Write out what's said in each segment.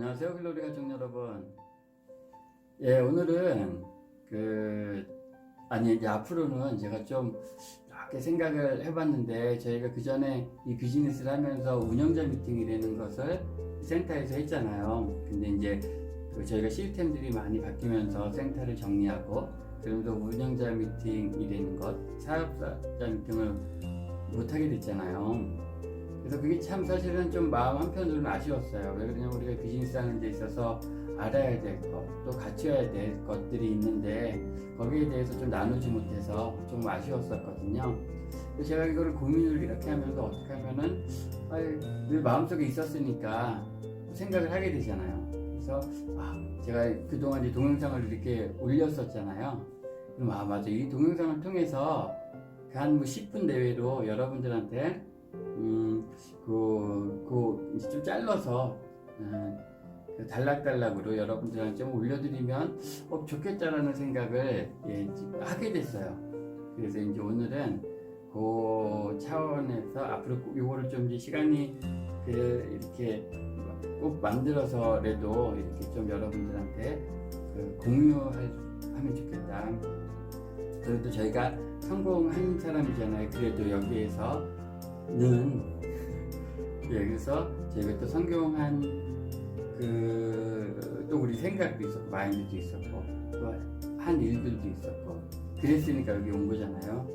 안녕하세요, 글로리 가족 여러분. 예, 오늘은 이제 앞으로는 제가 좀 이렇게 생각을 해봤는데, 저희가 그 전에 이 비즈니스를 하면서 운영자 미팅이라는 것을 센터에서 했잖아요. 근데 이제 저희가 시스템들이 많이 바뀌면서 센터를 정리하고, 그러면서 운영자 미팅이라는 것, 사업자 미팅을 못하게 됐잖아요. 그래서 그게 참 사실은 좀 마음 한편으로는 아쉬웠어요. 왜 그러냐면 우리가 비즈니스 하는 데 있어서 알아야 될 것, 또 갖춰야 될 것들이 있는데 거기에 대해서 좀 나누지 못해서 좀 아쉬웠었거든요. 그래서 제가 이거를 고민을 이렇게 하면서 어떻게 하면은 늘 마음속에 있었으니까 생각을 하게 되잖아요. 그래서 제가 그동안 이제 동영상을 이렇게 올렸었잖아요. 그럼 맞아, 이 동영상을 통해서 한 10분 내외로 여러분들한테 이제 좀 잘라서 단락단락으로 여러분들한테 좀 올려드리면 좋겠다라는 생각을 하게 됐어요. 그래서 이제 오늘은 그 차원에서 앞으로 이거를 좀 이제 시간이 이렇게 꼭 만들어서라도 이렇게 좀 여러분들한테 공유하면 좋겠다. 그래도 저희가 성공한 사람이잖아요. 그래도 여기에서는 그래서 저희가 또 성공한 또 우리 생각도 있었고 마인드도 있었고 또 한 일들도 있었고 그랬으니까 여기 온 거잖아요.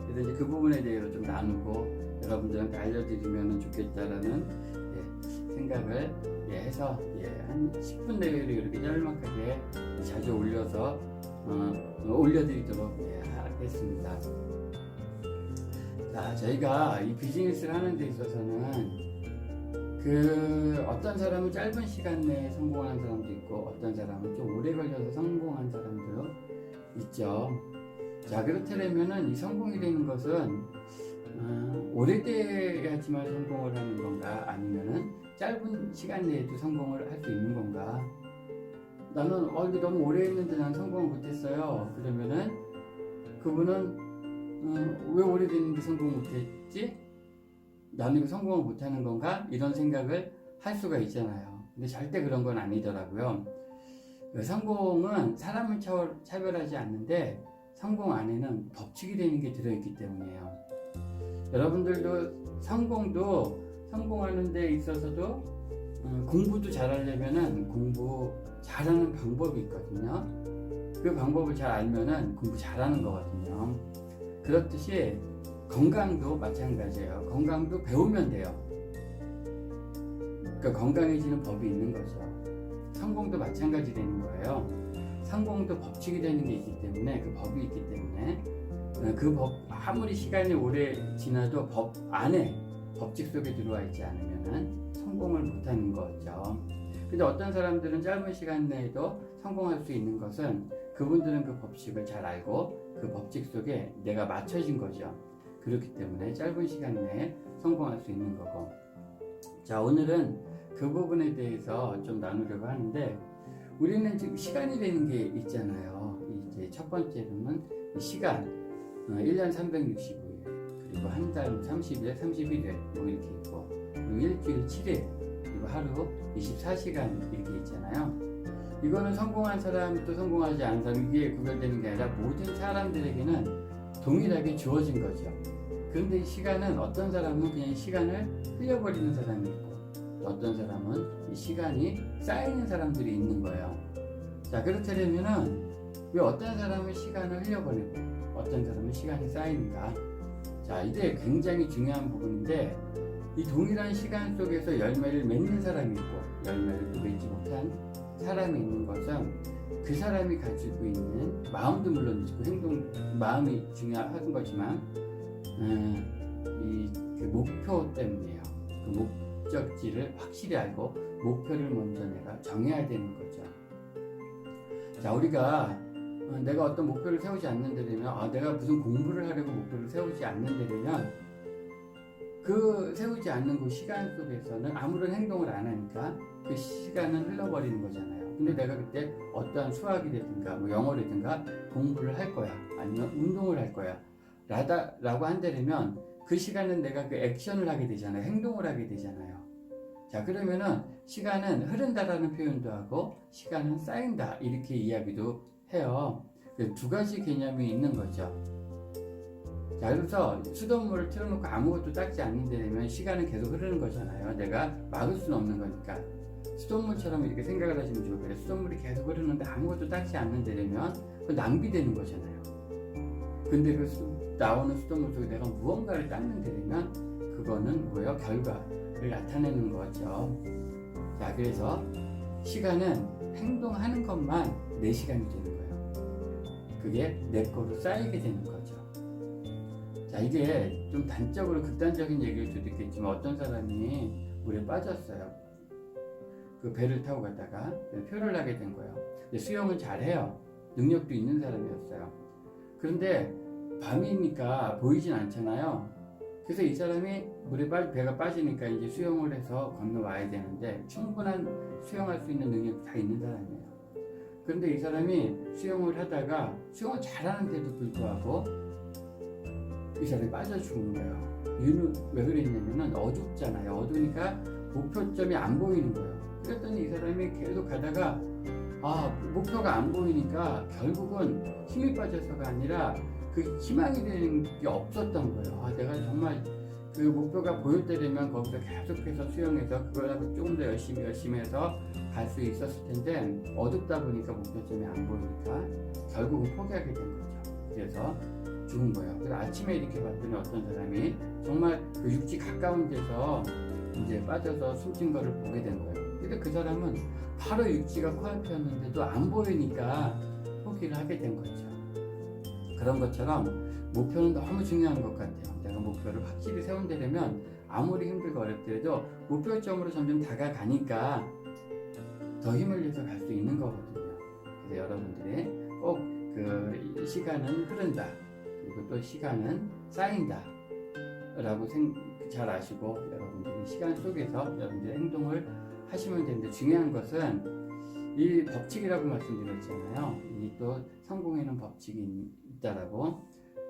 그래서 이제 그 부분에 대해서 좀 나누고 여러분들한테 알려드리면 좋겠다라는 생각을 해서 한 10분 내외로 이렇게 짤막하게 자주 올려서 올려드리도록 하겠습니다. 자, 저희가 이 비즈니스를 하는 데 있어서는 어떤 사람은 짧은 시간 내에 성공한 사람도 있고 어떤 사람은 좀 오래 걸려서 성공한 사람도 있죠. 자, 그렇다면은 이 성공이 되는 것은 오래돼야지만 성공을 하는 건가, 아니면은 짧은 시간 내에도 성공을 할 수 있는 건가? 나는 이거 너무 오래 했는데 난 성공을 못했어요. 그러면은 그분은 왜 오래됐는데 성공 못했지? 나는 이거 성공을 못하는 건가? 이런 생각을 할 수가 있잖아요. 근데 절대 그런 건 아니더라고요. 성공은 사람을 차별하지 않는데 성공 안에는 법칙이 되는 게 들어있기 때문이에요. 여러분들도 성공하는 데 있어서도 공부도 잘하려면은 공부 잘하는 방법이 있거든요. 그 방법을 잘 알면은 공부 잘하는 거거든요. 그렇듯이 건강도 마찬가지예요. 건강도 배우면 돼요. 그러니까 건강해지는 법이 있는 거죠. 성공도 마찬가지 되는 거예요. 성공도 법칙이 되는 게 있기 때문에, 그 법이 있기 때문에 그 법, 아무리 시간이 오래 지나도 법 안에, 법칙 속에 들어와 있지 않으면 성공을 못하는 거죠. 근데 어떤 사람들은 짧은 시간 내에도 성공할 수 있는 것은 그분들은 그 법칙을 잘 알고 그 법칙 속에 내가 맞춰진 거죠. 그렇기 때문에 짧은 시간 내에 성공할 수 있는 거고. 자, 오늘은 그 부분에 대해서 좀 나누려고 하는데, 우리는 지금 시간이 되는 게 있잖아요. 이제 첫 번째로는 시간, 1년 365일, 그리고 한 달 30일, 31일 뭐 이렇게 있고, 그리고 일주일 7일, 그리고 하루 24시간 이렇게 있잖아요. 이거는 성공한 사람 또 성공하지 않은 사람, 이게 구별되는 게 아니라 모든 사람들에게는 동일하게 주어진 거죠. 그런데 이 시간은 어떤 사람은 그냥 시간을 흘려버리는 사람이 있고, 어떤 사람은 이 시간이 쌓이는 사람들이 있는 거예요. 자, 그렇다면은 왜 어떤 사람은 시간을 흘려버리고 어떤 사람은 시간이 쌓이는가? 자, 이게 굉장히 중요한 부분인데, 이 동일한 시간 속에서 열매를 맺는 사람이 있고 열매를 또 맺지 못한 사람이 있는 것은 그 사람이 가지고 있는 마음도 물론 있고 마음이 중요한 거지만 그 목표 때문이에요. 그 목적지를 확실히 알고 목표를 먼저 내가 정해야 되는 거죠. 자, 우리가 내가 어떤 목표를 세우지 않는다면, 내가 무슨 공부를 하려고 목표를 세우지 않는다면, 그 세우지 않는 그 시간 속에서는 아무런 행동을 안 하니까 그 시간은 흘러버리는 거잖아요. 근데 내가 그때 어떠한 수학이 되든가 뭐 영어라든가 공부를 할 거야, 아니면 운동을 할 거야 라고 한다면 그 시간은 내가 그 액션을 하게 되잖아요. 행동을 하게 되잖아요. 자, 그러면은 시간은 흐른다라는 표현도 하고 시간은 쌓인다 이렇게 이야기도 해요. 두 가지 개념이 있는 거죠. 자, 그래서 수돗물을 틀어놓고 아무것도 닦지 않는 데 되면 시간은 계속 흐르는 거잖아요. 내가 막을 수는 없는 거니까. 수돗물처럼 이렇게 생각을 하시면 좋을 거예요. 수돗물이 계속 흐르는데 아무것도 닦지 않는 데 되면 그 낭비되는 거잖아요. 근데 나오는 수돗물 속에 내가 무언가를 닦는 데 되면 그거는 뭐예요? 결과를 나타내는 거죠. 자, 그래서 시간은 행동하는 것만 내 시간이 되는 거예요. 그게 내 거로 쌓이게 되는 거죠. 자, 이게 좀 단적으로 극단적인 얘기일 수도 있겠지만 어떤 사람이 물에 빠졌어요. 그 배를 타고 가다가 표를 나게 된 거예요. 근데 수영은 잘해요. 능력도 있는 사람이었어요. 그런데 밤이니까 보이진 않잖아요. 그래서 이 사람이 배가 빠지니까 이제 수영을 해서 건너와야 되는데 충분한 수영할 수 있는 능력이 다 있는 사람이에요. 그런데 이 사람이 수영을 하다가 수영을 잘하는데도 불구하고 이 사람이 빠져 죽은 거예요. 이유는 왜 그랬냐면은 어둡잖아요. 어두우니까 목표점이 안 보이는 거예요. 그랬더니 이 사람이 계속 가다가 목표가 안 보이니까 결국은 힘이 빠져서가 아니라 그 희망이 되는 게 없었던 거예요. 내가 정말 그 목표가 보일 때 되면 거기서 계속해서 수영해서 그거라도 조금 더 열심히 해서 갈 수 있었을 텐데 어둡다 보니까 목표점이 안 보이니까 결국은 포기하게 된 거죠. 그래서 죽은 거예요. 그래서 아침에 이렇게 봤더니 어떤 사람이 정말 그 육지 가까운 데서 이제 빠져서 숨진 거를 보게 된 거예요. 근데 그 사람은 바로 육지가 코앞이었는데도 안 보이니까 포기를 하게 된 거죠. 그런 것처럼 목표는 너무 중요한 것 같아요. 내가 목표를 확실히 세운다면 아무리 힘들고 어렵더라도 목표점으로 점점 다가가니까 더 힘을 내서 갈 수 있는 거거든요. 그래서 여러분들이 꼭 그 시간은 흐른다. 그리고 또 시간은 쌓인다. 라고 잘 아시고 여러분들이 시간 속에서 여러분들의 행동을 하시면 되는데 중요한 것은 이 법칙이라고 말씀드렸잖아요. 이 또 성공에는 법칙이 있다라고.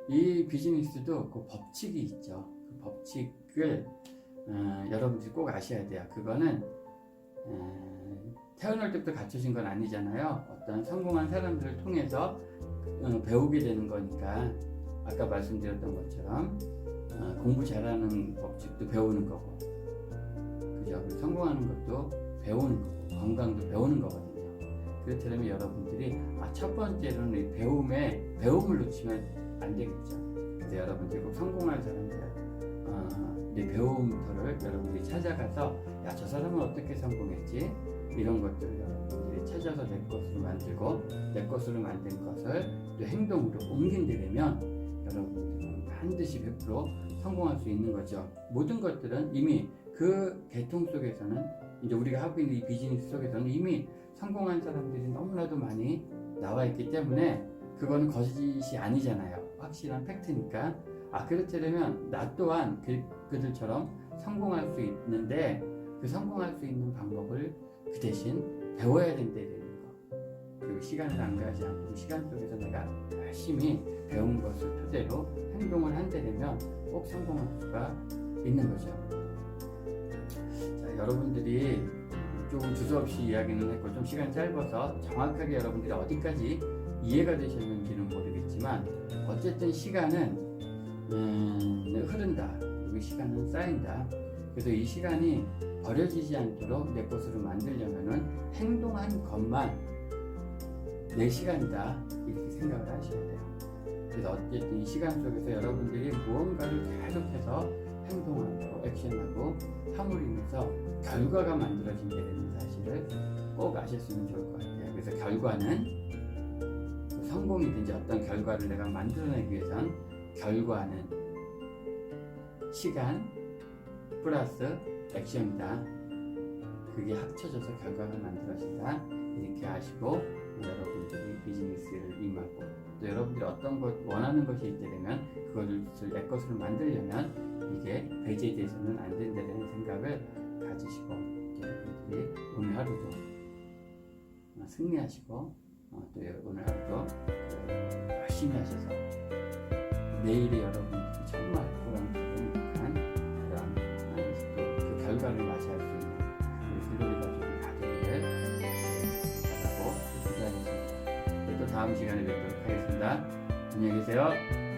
이 비즈니스도 그 법칙이 있죠. 그 법칙을 여러분들이 꼭 아셔야 돼요. 그거는 태어날 때부터 갖춰진 건 아니잖아요. 어떤 성공한 사람들을 통해서 배우게 되는 거니까 아까 말씀드렸던 것처럼 공부 잘하는 법칙도 배우는 거고, 그죠? 성공하는 것도 배우는 거고, 건강도 배우는 거거든요. 그렇다면 여러분들이 첫 번째로는 배움을 놓치면 안 되겠죠. 그래서 여러분들이 꼭 성공한 사람들, 배움터를 여러분들이 찾아가서 저 사람은 어떻게 성공했지? 이런 것들을 여러분들이 찾아서 내 것으로 만들고 내 것으로 만든 것을 또 행동으로 옮긴다면 여러분들은 반드시 100% 성공할 수 있는 거죠. 모든 것들은 이미 그 계통 속에서는 이제 우리가 하고 있는 이 비즈니스 속에서는 이미 성공한 사람들이 너무나도 많이 나와 있기 때문에 그거는 거짓이 아니잖아요. 확실한 팩트니까. 그렇다면 나 또한 그들처럼 성공할 수 있는데 그 성공할 수 있는 방법을 그 대신 배워야 된다는 거. 그리고 시간을 낭비하지 않고 시간 속에서 내가 열심히 배운 것을 토대로 행동을 한다면 꼭 성공할 수가 있는 거죠. 자, 여러분들이 조금 두서없이 이야기는 했고 좀 시간이 짧아서 정확하게 여러분들이 어디까지 이해가 되셨는지는 모르겠지만 어쨌든 시간은 흐른다. 그리고 시간은 쌓인다. 그래서 이 시간이 버려지지 않도록 내 것으로 만들려면은 행동한 것만 내 시간이다. 이렇게 생각을 하셔야 돼요. 그래서 어쨌든 이 시간 속에서 여러분들이 무언가를 계속해서 행동하고 액션하고 함으로 인해서 결과가 만들어진다는 사실을 꼭 아셨으면 좋을 것 같아요. 그래서 결과는 성공이든지 어떤 결과를 내가 만들어내기 위해선 결과는 시간 플러스 액션이다. 그게 합쳐져서 결과가 만들어진다. 이렇게 아시고 여러분들이 비즈니스를 임하고 또 여러분들이 어떤 것 원하는 것이 있다면 그것을 내 것으로 만들려면 이게 배제돼서는 안 된다는 생각을 가지시고 여러분들이 오늘 하루도 승리하시고 또 오늘 하루도 열심히 하셔서 내일의 여러분들이 정말 행복한 그런 또 그 결과를 맞이할 수 있는 다음 시간에 뵙도록 하겠습니다. 안녕히 계세요.